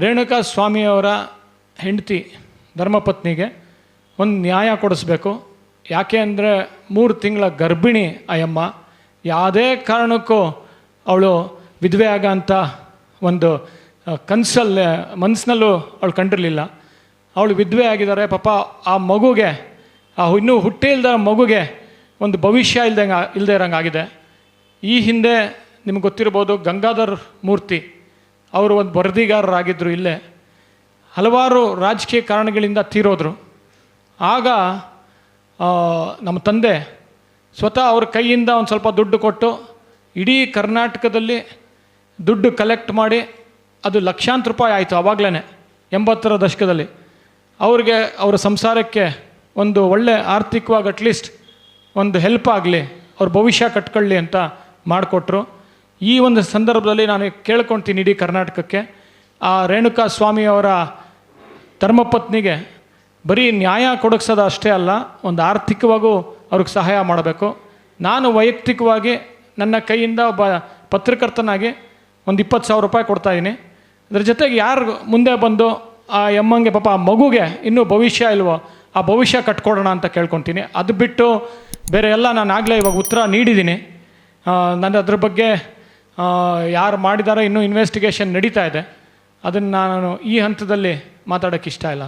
ರೇಣುಕಾ ಸ್ವಾಮಿಯವರ ಹೆಂಡತಿ ಧರ್ಮಪತ್ನಿಗೆ ಒಂದು ನ್ಯಾಯ ಕೊಡಿಸ್ಬೇಕು. ಯಾಕೆ ಅಂದರೆ 3 ತಿಂಗಳ ಗರ್ಭಿಣಿ ಅಯ್ಯಮ್ಮ. ಯಾವುದೇ ಕಾರಣಕ್ಕೂ ಅವಳು ವಿಧವೆ ಆಗೋಂಥ ಒಂದು ಮನಸ್ಸಿನಲ್ಲೂ ಅವಳು ಕಂಡಿರಲಿಲ್ಲ. ಅವಳು ವಿಧವೆ ಆಗಿದ್ದಾರೆ. ಪಾಪ ಆ ಮಗುಗೆ, ಇನ್ನೂ ಹುಟ್ಟೇ ಇಲ್ಲದ ಮಗುಗೆ ಒಂದು ಭವಿಷ್ಯ ಇಲ್ಲದೆ ಇರೋಂಗೆ ಆಗಿದೆ. ಈ ಹಿಂದೆ ನಿಮ್ಗೆ ಗೊತ್ತಿರ್ಬೋದು, ಗಂಗಾಧರ್ ಮೂರ್ತಿ ಅವರು ಒಂದು ವರದಿಗಾರರಾಗಿದ್ದರು. ಇಲ್ಲೇ ಹಲವಾರು ರಾಜಕೀಯ ಕಾರಣಗಳಿಂದ ತೀರೋದ್ರು. ಆಗ ನಮ್ಮ ತಂದೆ ಸ್ವತಃ ಅವ್ರ ಕೈಯಿಂದ ಒಂದು ಸ್ವಲ್ಪ ದುಡ್ಡು ಕೊಟ್ಟು ಇಡೀ ಕರ್ನಾಟಕದಲ್ಲಿ ದುಡ್ಡು ಕಲೆಕ್ಟ್ ಮಾಡಿ, ಅದು ಲಕ್ಷಾಂತರ ರೂಪಾಯಿ ಆಯಿತು ಆವಾಗಲೇ 80ರ ದಶಕದಲ್ಲಿ. ಅವ್ರಿಗೆ ಅವರ ಸಂಸಾರಕ್ಕೆ ಒಂದು ಒಳ್ಳೆ ಆರ್ಥಿಕವಾಗಿ ಅಟ್ಲೀಸ್ಟ್ ಒಂದು ಹೆಲ್ಪ್ ಆಗಲಿ, ಅವ್ರ ಭವಿಷ್ಯ ಕಟ್ಕೊಳ್ಳಿ ಅಂತ ಮಾಡಿಕೊಟ್ರು. ಈ ಒಂದು ಸಂದರ್ಭದಲ್ಲಿ ನಾನು ಕೇಳ್ಕೊಳ್ತೀನಿ ಇಡೀ ಕರ್ನಾಟಕಕ್ಕೆ, ಆ ರೇಣುಕಾ ಸ್ವಾಮಿಯವರ ಧರ್ಮಪತ್ನಿಗೆ ಬರೀ ನ್ಯಾಯ ಕೊಡಿಸೋದು ಅಷ್ಟೇ ಅಲ್ಲ, ಒಂದು ಆರ್ಥಿಕವಾಗೂ ಅವ್ರಿಗೆ ಸಹಾಯ ಮಾಡಬೇಕು. ನಾನು ವೈಯಕ್ತಿಕವಾಗಿ ನನ್ನ ಕೈಯಿಂದ ಒಬ್ಬ ಪತ್ರಕರ್ತನಾಗಿ ಒಂದು 20,000 ರೂಪಾಯಿ ಕೊಡ್ತಾಯಿದ್ದೀನಿ. ಅದ್ರ ಜೊತೆಗೆ ಯಾರು ಮುಂದೆ ಬಂದು ಆ ಎಮ್ಮಂಗೆ, ಪಾಪ ಆ ಮಗುಗೆ ಇನ್ನೂ ಭವಿಷ್ಯ ಇಲ್ವೋ, ಆ ಭವಿಷ್ಯ ಕಟ್ಕೊಡೋಣ ಅಂತ ಕೇಳ್ಕೊತೀನಿ. ಅದು ಬಿಟ್ಟು ಬೇರೆ ಎಲ್ಲ ನಾನು ಆಗಲೇ ಇವಾಗ ಉತ್ತರ ನೀಡಿದ್ದೀನಿ. ನನ್ನ ಅದ್ರ ಬಗ್ಗೆ ಯಾರು ಮಾಡಿದಾರೋ ಇನ್ನೂ ಇನ್ವೆಸ್ಟಿಗೇಷನ್ ನಡೀತಾ ಇದೆ. ಅದನ್ನು ನಾನು ಈ ಹಂತದಲ್ಲಿ ಮಾತಾಡೋಕ್ಕೆ ಇಷ್ಟ ಇಲ್ಲ.